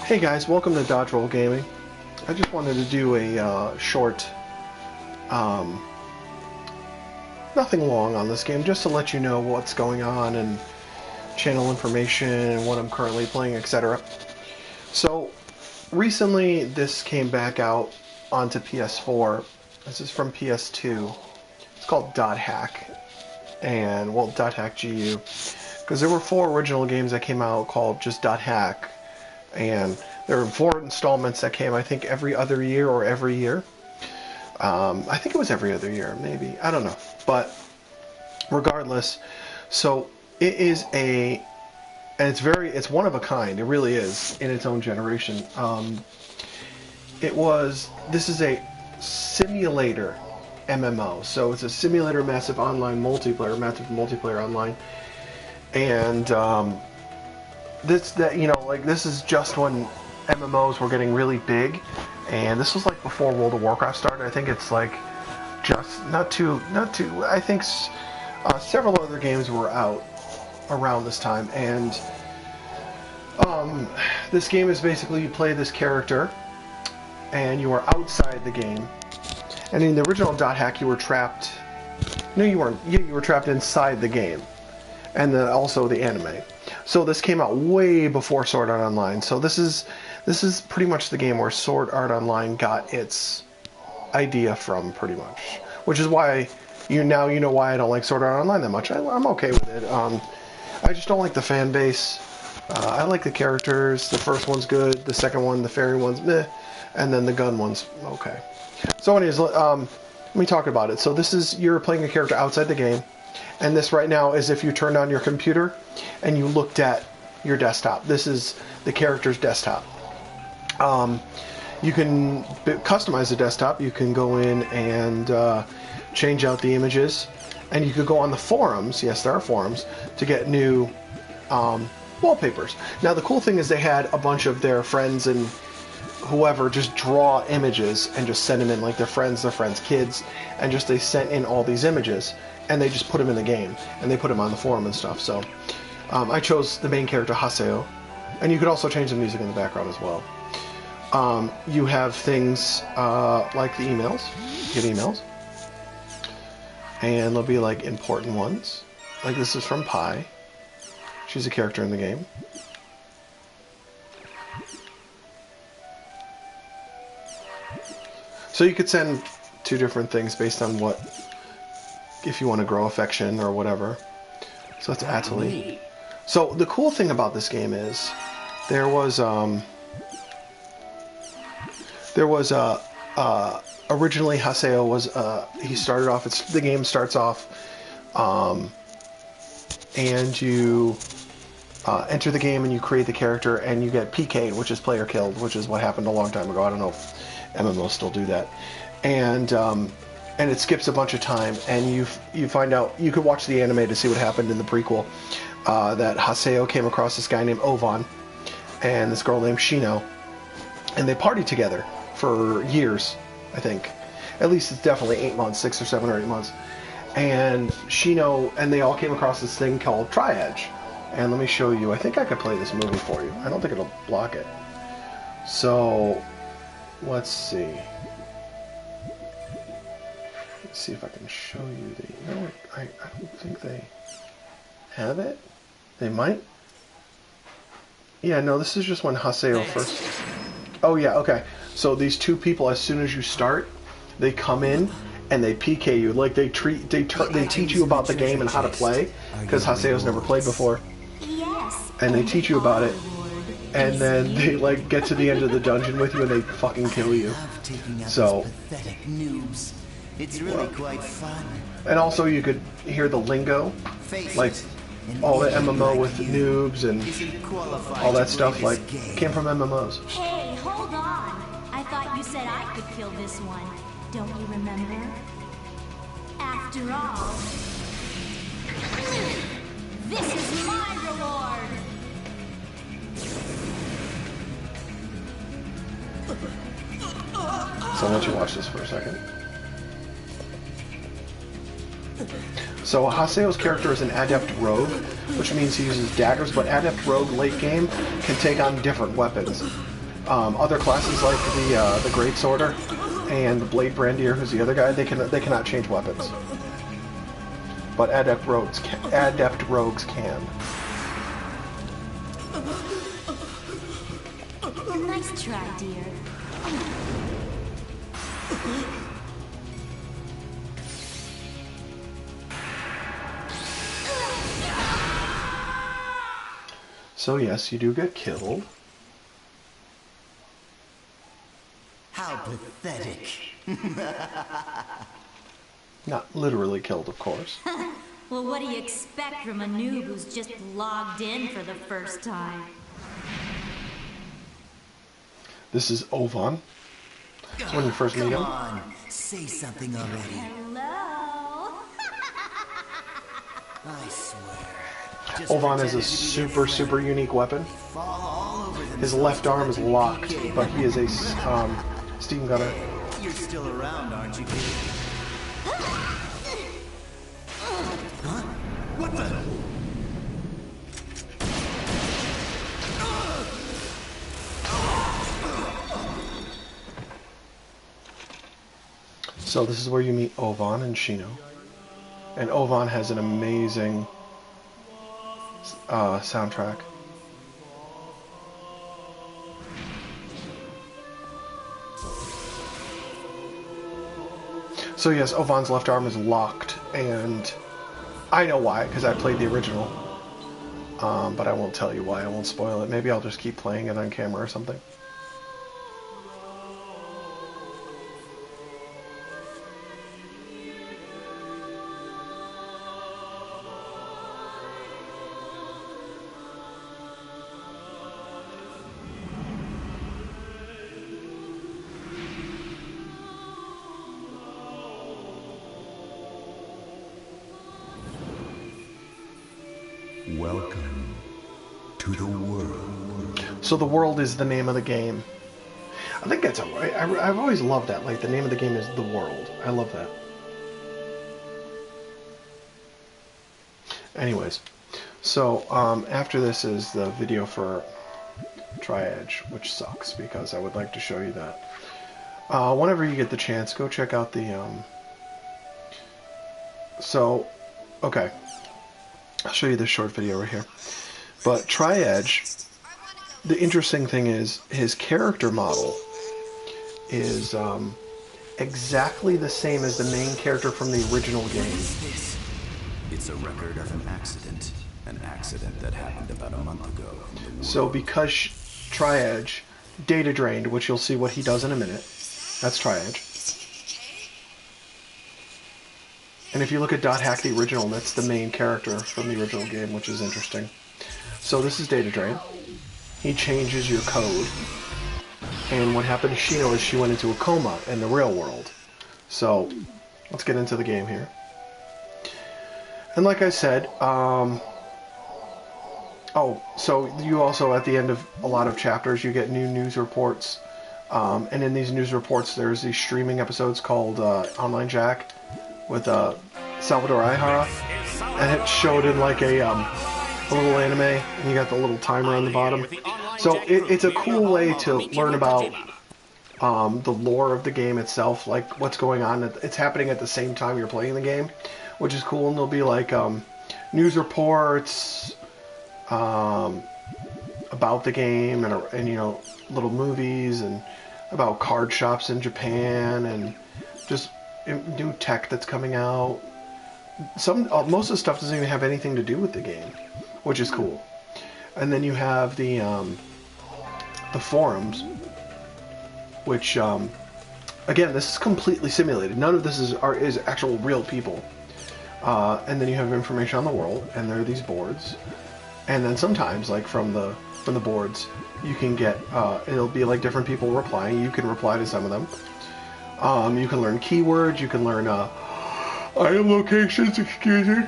Hey guys, welcome to Dodge Roll Gaming. I just wanted to do a short, nothing long on this game, just to let you know what's going on and channel information and what I'm currently playing, etc. So, recently this came back out onto PS4. This is from PS2. It's called Dot Hack, and, well, Dot Hack GU. Because there were 4 original games that came out called just Dot Hack. And there were 4 installments that came, I think, every other year or every year. I think it was every other year, maybe. I don't know. But regardless, so it is and it's one of a kind. It really is in its own generation. This is a simulator MMO. So it's a simulator massive multiplayer online. And, this is just when MMOs were getting really big, and this was like before World of Warcraft started. I think it's like just not too. I think several other games were out around this time, and this game is basically you play this character, and you are outside the game. And in the original Dot Hack, you were trapped. No, you weren't. You were trapped inside the game, and also the anime. So this came out way before Sword Art Online. So this is pretty much the game where Sword Art Online got its idea from, pretty much. Which is why you know why I don't like Sword Art Online that much. I'm okay with it. I just don't like the fan base. I like the characters. The first one's good. The second one, the fairy one's meh, and then the gun one's okay. So anyways, let me talk about it. So you're playing a character outside the game. And this right now is if you turned on your computer and you looked at your desktop. This is the character's desktop. You can customize the desktop. You can go in and change out the images. And you could go on the forums, yes there are forums, to get new wallpapers. Now the cool thing is they had a bunch of their friends and whoever just draw images and just send them in, like their friends' kids, and just they sent in all these images. And they just put him in the game, and they put him on the forum and stuff. So I chose the main character, Haseo, and you could also change the music in the background as well. You have things like the emails. You get emails, and there'll be like important ones. Like this is from Pi. She's a character in the game. So you could send 2 different things based on if you want to grow affection or whatever. So that's Atali. So the cool thing about this game is there was originally Haseo was he started off. The game starts off and you enter the game and you create the character and you get PK'd, which is player killed, which is what happened a long time ago. I don't know if MMOs still do that. And it skips a bunch of time, and you find out, you could watch the anime to see what happened in the prequel, that Haseo came across this guy named Ovan, and this girl named Shino, and they partied together for years, I think. At least it's definitely 8 months, 6 or 7 or 8 months. And Shino, and they all came across this thing called Tri-Edge. And let me show you, I think I could play this movie for you. I don't think it'll block it. So, let's see. See if I can show you no, I don't think they have it. They might. Yeah, no, this is just when Haseo first. Oh yeah, okay. So these 2 people, as soon as you start, they come in and they PK you. Like they teach you about the game and how to play, because Haseo's never played before. And they teach you about it, and then they like get to the end of the dungeon with you and they fucking kill you. So. It's really quite fun. And also you could hear the lingo, like all the MMO with noobs and all that stuff, like came from MMOs. Hey, hold on. I thought you said I could kill this one. Don't you remember? After all, this is my reward. So I'll let you watch this for a second. So Haseo's character is an adept rogue, which means he uses daggers, but adept rogue late game can take on different weapons. Other classes like the Great Sworder and the Blade Brandier, who's the other guy, they cannot change weapons. But Adept Rogues can. Nice try, dear. So yes, you do get killed. How pathetic. Not literally killed, of course. Well, what do you expect from a noob who's just logged in for the first time? This is Ovan. When you first meet him. Come on, say something already. Hello? I swear. Just Ovan is a pretended to be their super friend. unique weapon. Fall all over His themselves left to arm is let you locked, get but he is a Steam Gunner. You're still around, aren't you, kid? Huh? What the? So this is where you meet Ovan and Shino. And Ovan has an amazing soundtrack. So yes, Ovan's left arm is locked, and I know why, because I played the original. But I won't tell you why, I won't spoil it. Maybe I'll just keep playing it on camera or something. Welcome to the world. So the world is the name of the game. I think that's alright. I've always loved that. Like, the name of the game is The World. I love that. Anyways, so after this is the video for Tri-Edge, which sucks because I would like to show you that. Whenever you get the chance, go check out the... So, okay. I'll show you this short video right here. But Tri-Edge, the interesting thing is his character model is exactly the same as the main character from the original game. It's a record of an accident that happened about a month ago. So because Tri-Edge data drained, which you'll see what he does in a minute, that's Tri-Edge. And if you look at Dot Hack the original, that's the main character from the original game, which is interesting. So this is data drain. He changes your code. And what happened to Shino is she went into a coma in the real world. So let's get into the game here. And like I said, oh, so you also, at the end of a lot of chapters, you get new news reports. And in these news reports, there's these streaming episodes called Online Jack with Salvador Ihara. And it showed in like a little anime, and you got the little timer on the bottom. So it's a cool way to learn about the lore of the game itself, like what's going on. It's happening at the same time you're playing the game, which is cool. And there'll be like news reports about the game, and you know, little movies, and about card shops in Japan, and just new tech that's coming out. Most of the stuff doesn't even have anything to do with the game, which is cool. And then you have the forums, which again, this is completely simulated. None of this is actual real people. And then you have information on the world, and there are these boards. And then sometimes, like from the boards, you can get it'll be like different people replying. You can reply to some of them. You can learn keywords. You can learn item locations. Excuse me.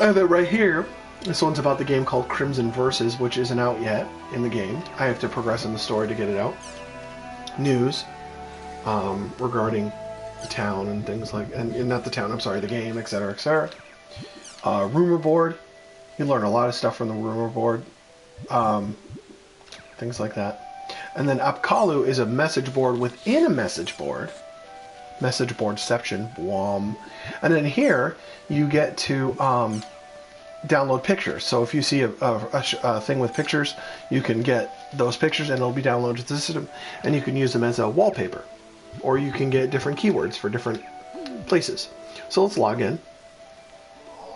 And then right here, this one's about the game called Crimson Versus, which isn't out yet in the game. I have to progress in the story to get it out. News regarding the town and things like, and not the town, I'm sorry, the game, etc., etc. Rumor board. You learn a lot of stuff from the rumor board. Things like that. And then Apkalu is a message board within a message board. Message boardception. Wham. And then here you get to download pictures. So if you see a thing with pictures, you can get those pictures and it'll be downloaded to the system, and you can use them as a wallpaper. Or you can get different keywords for different places. So let's log in.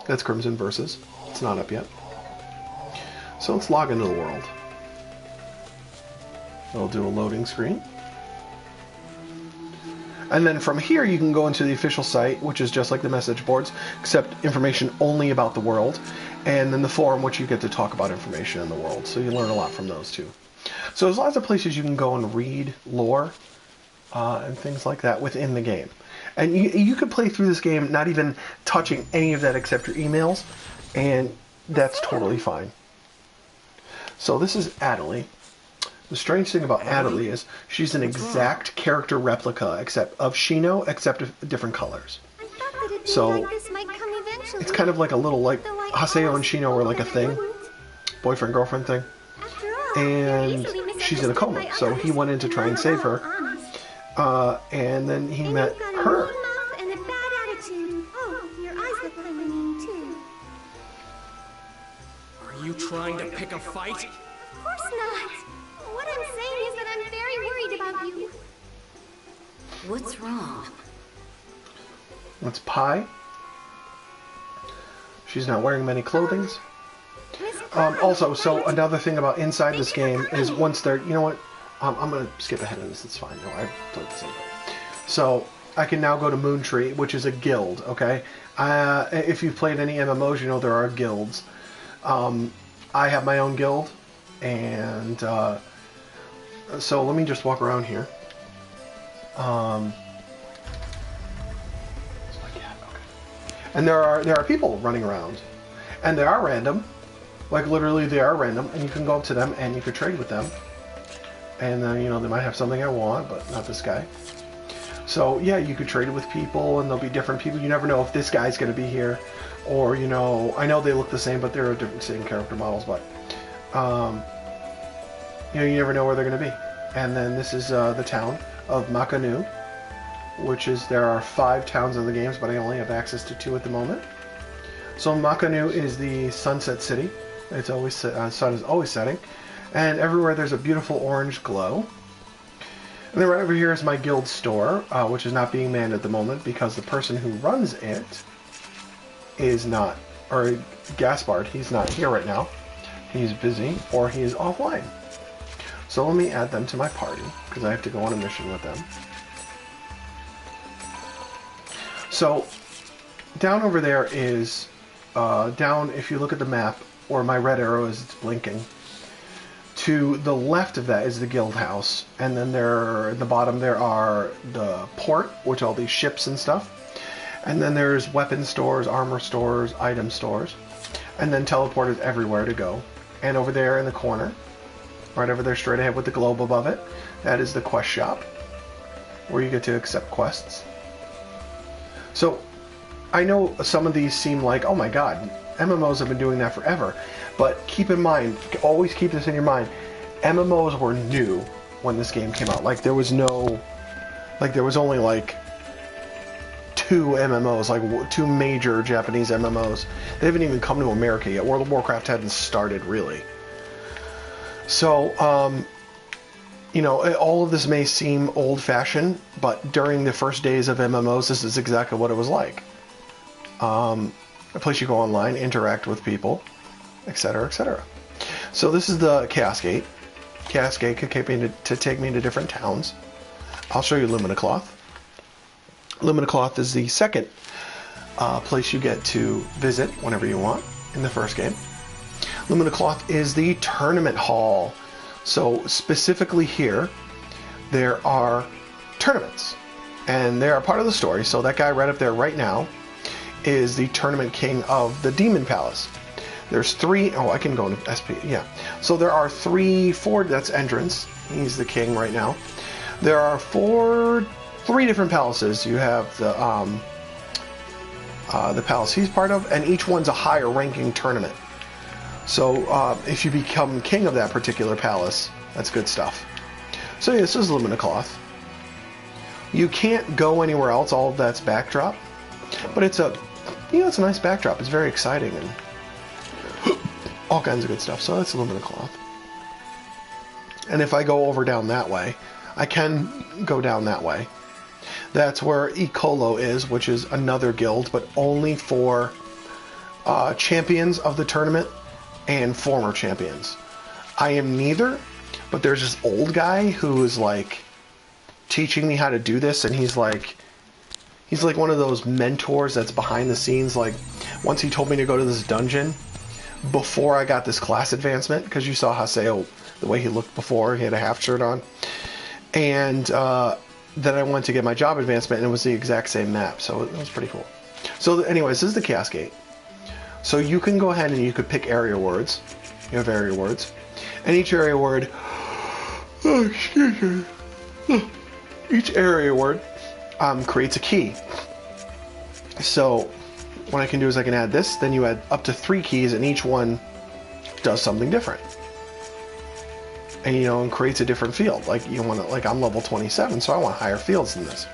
That's Crimson Versus. It's not up yet. So let's log into the world. It'll do a loading screen. And then from here you can go into the official site, which is just like the message boards, except information only about the world. And then the forum, which you get to talk about information in the world. So you learn a lot from those too. So there's lots of places you can go and read lore and things like that within the game. And you could play through this game not even touching any of that except your emails, and that's totally fine. So this is Adelie. The strange thing about Adelie is she's an exact character replica of Shino, except different colors. So it's kind of like a little like Haseo and Shino were like a thing, boyfriend girlfriend thing, and she's in a coma. So he went in to try and save her, and then he met her. Are you trying to pick a fight? Of course not. What I'm saying is that I'm very worried about you. What's wrong? That's Pi. She's not wearing many clothing. Also, so another thing about inside this game is once they're, you know what, I'm going to skip ahead of this, it's fine. No, I've played the same thing. So I can now go to Moontree, which is a guild, okay? If you've played any MMOs, you know there are guilds. I have my own guild, and so let me just walk around here. And there are people running around, and they are random, like literally they are random, and you can go up to them and you can trade with them, and then you know they might have something I want, but not this guy. So yeah, you could trade with people, and there'll be different people. You never know if this guy's going to be here, or you know, I know they look the same, but they're different same character models, but you know, you never know where they're going to be. And then this is the town of Makanu, which is, there are 5 towns in the games, but I only have access to 2 at the moment. So Makanu is the sunset city. It's always sun is always setting, and everywhere there's a beautiful orange glow. And then right over here is my guild store, which is not being manned at the moment because the person who runs it is not, or Gaspard, he's not here right now. He's busy, or he is offline. So let me add them to my party, because I have to go on a mission with them. So, down over there is, down, if you look at the map, where my red arrow is, it's blinking. To the left of that is the guild house, and then there, at the bottom there are the port, which are all these ships and stuff. And then there's weapon stores, armor stores, item stores. And then teleporters everywhere to go. And over there in the corner, right over there straight ahead with the globe above it, that is the quest shop, where you get to accept quests. So, I know some of these seem like, oh my god, MMOs have been doing that forever. But keep in mind, always keep this in your mind, MMOs were new when this game came out. Like, there was no, like, there was only like 2 MMOs, like 2 major Japanese MMOs. They haven't even come to America yet. World of Warcraft hadn't started, really. So, you know, all of this may seem old-fashioned, but during the first days of MMOs, this is exactly what it was like. A place you go online, interact with people, etc., etc. So this is the Chaos Gate. Chaos Gate could take me into different towns. I'll show you Lumina Cloth. Lumina Cloth is the second place you get to visit whenever you want in the first game. Lumina Cloth is the tournament hall. So specifically here, there are tournaments, and they are part of the story. So that guy right up there right now is the tournament king of the Demon Palace. There's 3, oh, I can go into SP, yeah. So there are 4, that's entrance. He's the king right now. There are 3 different palaces. You have the palace he's part of, and each one's a higher ranking tournament. So if you become king of that particular palace, that's good stuff. So yeah, this is Lumina Cloth. You can't go anywhere else. All of that's backdrop, but it's a, it's a nice backdrop. It's very exciting and all kinds of good stuff. So that's Lumina Cloth. And if I go over down that way, I can go down that way. That's where Ecolo is, which is another guild, but only for champions of the tournament and former champions. I am neither, but there's this old guy who is like teaching me how to do this, and he's like one of those mentors that's behind the scenes. Like, once he told me to go to this dungeon before I got this class advancement, because you saw Haseo, the way he looked before, he had a half shirt on, and then I went to get my job advancement, and it was the exact same map, so it was pretty cool. So anyways, this is the Chaos Gate. So you can go ahead and you could pick area words. You have area words, and each area word, each area word creates a key. So what I can do is I can add this, then you add up to 3 keys, and each one does something different. And and creates a different field. Like you want to, like I'm level 27, so I want higher fields than this.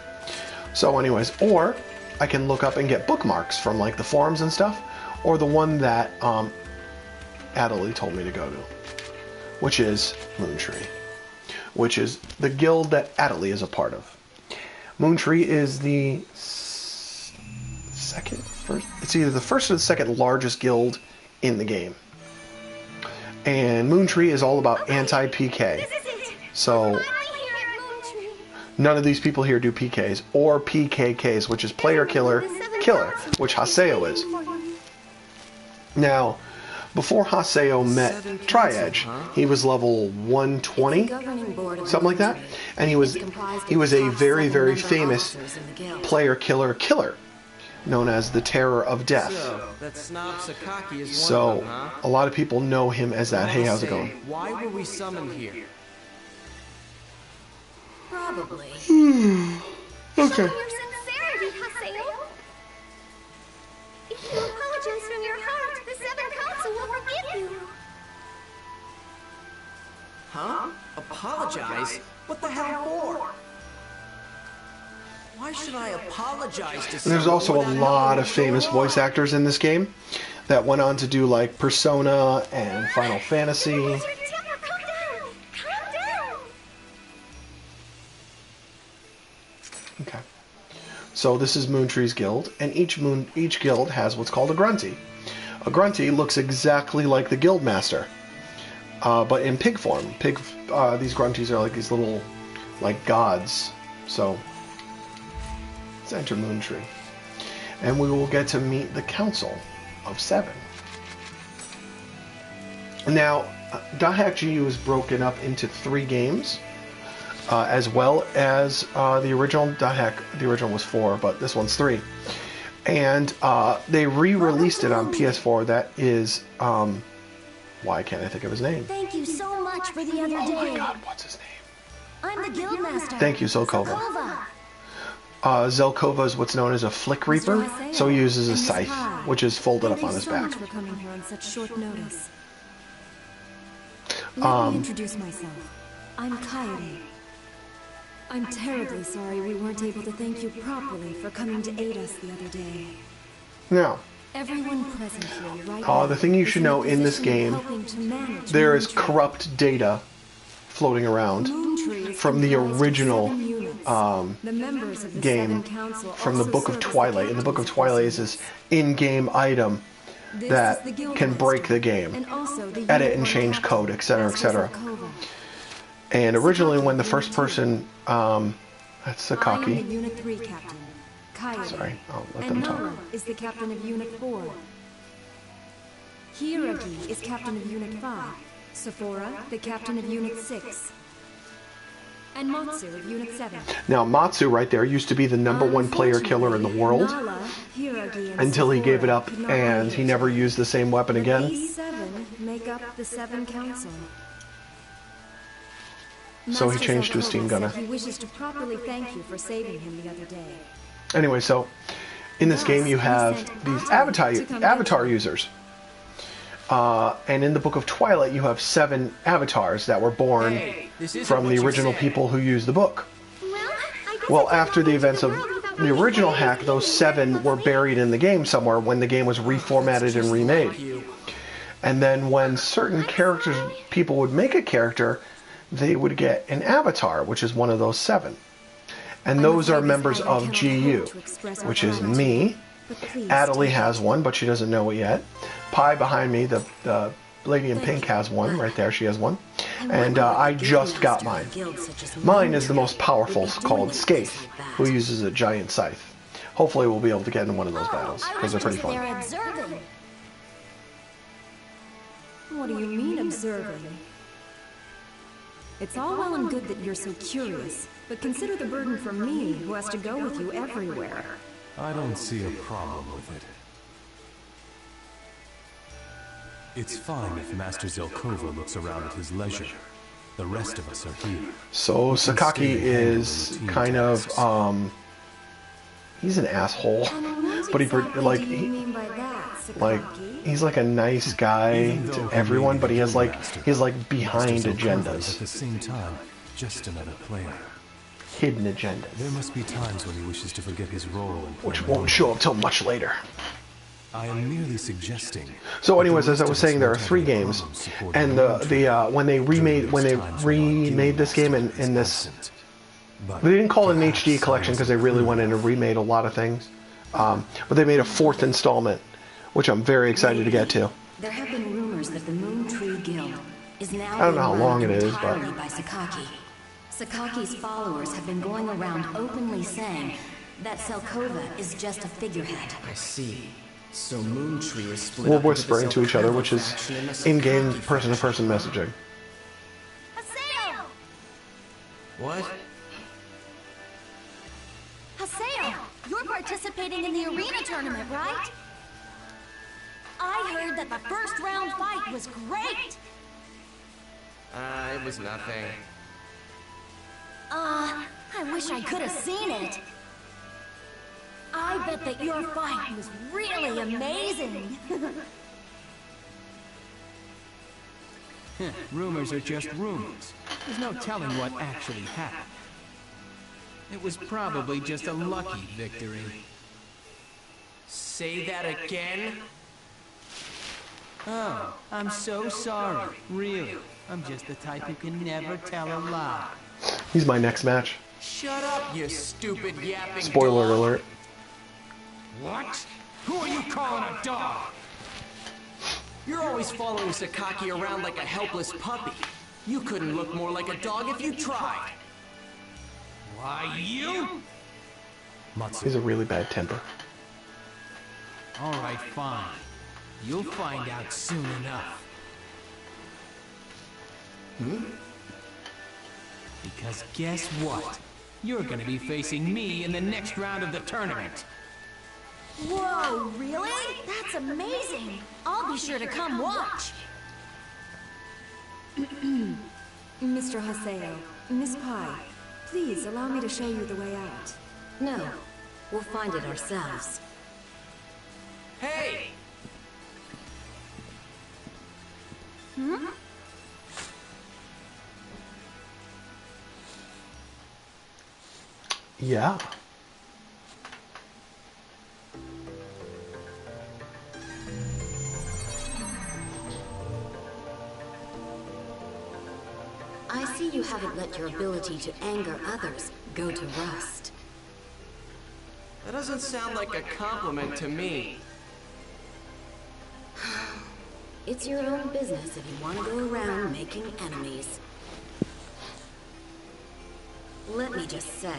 So anyways, or I can look up and get bookmarks from like the forums and stuff, or the one that Adelie told me to go to, which is Moontree, which is the guild that Adelie is a part of. Moontree is the it's either the first or the second largest guild in the game. And Moontree is all about anti-PK. So none of these people here do PKs or PKKs, which is player killer killer, which Haseo is. Now, before Haseo met Tri-Edge, he was level 120, something like that, and he was a very, very famous player killer killer, known as the Terror of Death. So a lot of people know him as that. Hey, how's it going? Why were we summoned here? Probably. Show Okay. your sincerity, Haseo. If you apologize from your heart, the Seven Council will forgive you. Huh? Apologize? What the hell for? Why should I apologize to And there's also a lot of famous voice actors in this game that went on to do like Persona and Final Fantasy. Where's your temper? Calm down. Calm down. Okay. So this is Moontree's guild, and each guild has what's called a grunty. A grunty looks exactly like the guild master, but in pig form. These grunties are like these little, like gods. So let's enter Moontree, and we will get to meet the Council of Seven. Now, .hack GU is broken up into 3 games. As well as the original .hack. The original was 4, but this one's 3. And they re-released it on PS4. That is, why can't I think of his name? Thank you so much for the other day. Oh my god, what's his name? I'm the Guildmaster. Thank you, Zelkova. Zelkova is what's known as a Flick Reaper, so he uses a scythe, which is folded up on his back. Thank you so much for coming here on such short notice. Let me introduce myself. I'm Coyote. I'm terribly sorry we weren't able to thank you properly for coming to aid us the other day. Now, Everyone present here right now the thing you should know in this game, there is corrupt data floating around from the original game from the Book of Twilight. And the Book of Twilight is this in-game item that can break the game, edit and change code, etc., etc. And originally, when the first person, that's Sakaki. Unit 3 captain. Coyote. Sorry, I'll let them talk. Nora is the captain of Unit 4. Hiragi is captain of Unit 5. Sephora, the captain of Unit 6. And Matsu of Unit 7. Now, Matsu right there used to be the #1 player killer in the world Nala, Hiragi, and until he gave it up could not and he never used the same weapon again. These 7 make up the 7 Council. So he Master changed to a Zelkova steam said gunner. He wishes to properly thank you for saving him the other day. Anyway, so in this game you have these avatar users. And in the Book of Twilight, you have 7 avatars that were born Hey, this isn't from what the you original said. people who used the book. Well, I guess Well, I after the couldn't events go of into the world without the my original friends. hack, those 7 were buried in the game somewhere when the game was reformatted and remade. You. And then when certain characters, people would make a character, they would get an avatar, which is one of those 7. And those are members of GU, which is me. Adelie has one, but she doesn't know it yet. Pi behind me, the lady in pink, has one. Right there, she has one. And I just got mine. Mine is the most powerful, called Skaith, who uses a giant scythe. Hopefully we'll be able to get in one of those battles, I because was they're pretty just fun. there observing. What do you mean observing? It's all well and good that you're so curious, but consider the burden for me, who has to go with you everywhere. I don't see a problem with it. It's fine if Master Zelkova looks around at his leisure. The rest of us are here. So Sakaki is kind of, he's an asshole, but What do you mean by that, Sakaki? he's like a nice guy to everyone, but he's like behind Master Zelkova is agendas, at the same time just another player. hidden There agendas, must be times when he wishes to forget his role and play which alone. won't show up till much later. I am merely suggesting. So, that anyways, the as I rest was of us saying, there are won't have 3 any games, problems supporting and our own when they remade this game in this, they didn't call it an HD collection because they really went in and remade a lot of things, but they made a 4th installment, which I'm very excited to get to. There have been rumors that the Moon Tree Guild is now I don't know how being long run it is, but- entirely by Sakaki. Sakaki's followers have been going around openly saying that Zelkova is just a figurehead. I see. So Moon Tree is split We're up into the whispering to each other, Zelkova which is faction and the in-game Sakaki person-to-person messaging. Haseo! What? Haseo, you're participating in the arena tournament, right? I heard that the first round fight was great. It was nothing. I wish I could have seen it. I bet that your fight was really amazing. Rumors are just rumors. There's no telling what actually happened. It was probably just a lucky victory. Say that again? Oh, I'm so sorry. Really. I'm just the type who can never tell a lie. He's my next match. Shut up, you stupid yapping Spoiler dog. alert. What? Who are you calling a dog? You're always following Sakaki around like a helpless puppy. You couldn't look more like a dog if you tried. Why, you? He's a really bad temper. All right, fine. You'll find out soon enough. Because guess what? You're gonna be facing me in the next round of the tournament. Whoa, really? That's amazing. I'll be sure to come watch. Mr. Haseo, Miss Pai, please allow me to show you the way out. No, we'll find it ourselves. Hey! Yeah. I see you haven't let your ability to anger others go to rust. That doesn't sound like a compliment to me. It's your own business if you want to go around making enemies. Let me just say,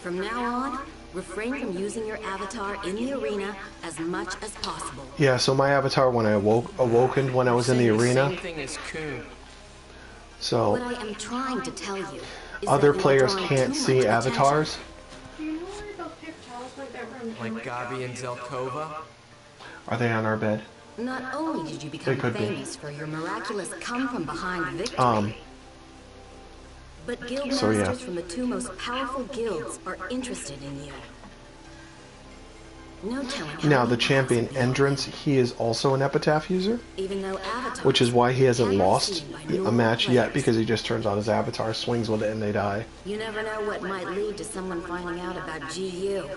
from now on, refrain from using your avatar in the arena as much as possible. Yeah, so my avatar when I awoken when I was in the Saying arena, same thing as Coon. What so I am trying to tell you is other that you are players drawing can't too see much avatars. Like Gabi and Zelkova? Are they on our bed? attention. Not only did you become They could be. famous for your miraculous come-from-behind victory, but guild so yeah. masters from the 2 most powerful guilds are interested in you. No telling how Now, many the champion paths will be entrance, he is also an epitaph user, open, even though Avatar, which is why he hasn't cannot be lost seen by a normal match yet, players. because he just turns on his avatar, swings with it, and they die. You never know what might lead to someone finding out about GU.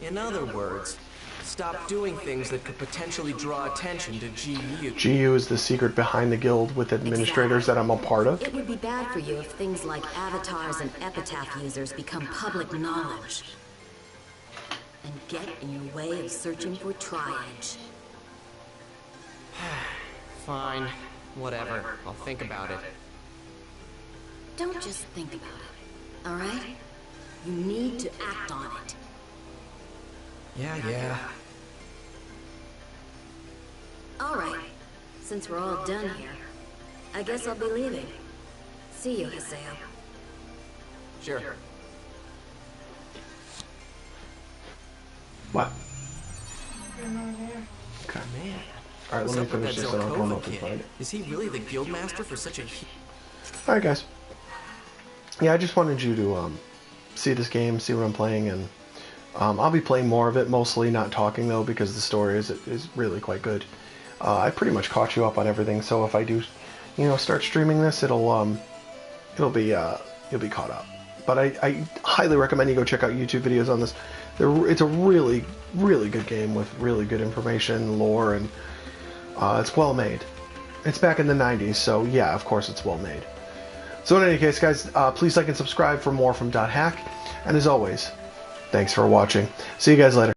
In other words, stop doing things that could potentially draw attention to GU. GU is the secret behind the guild with administrators that I'm a part of. It would be bad for you if things like avatars and epitaph users become public knowledge and get in your way of searching for Tri-Edge. Fine. Whatever. I'll think about it. Don't just think about it, alright? You need to act on it. Yeah. Alright, since we're all done here, I guess I'll be leaving. See you, Haseo. Sure. What? Okay. Man. Alright, let me What's up with finish that this and I'll go and Zelkova open kid? find it. Is he really the guildmaster for such a Alright, guys. Yeah, I just wanted you to see this game, see what I'm playing, and I'll be playing more of it, mostly not talking though, because the story is really quite good. I pretty much caught you up on everything, so if I do, start streaming this, you'll be caught up. But I highly recommend you go check out YouTube videos on this. It's a really, really good game with really good information, lore, and it's well made. It's back in the 90s, so yeah, of course it's well made. So in any case, guys, please like and subscribe for more from .hack. And as always, thanks for watching. See you guys later.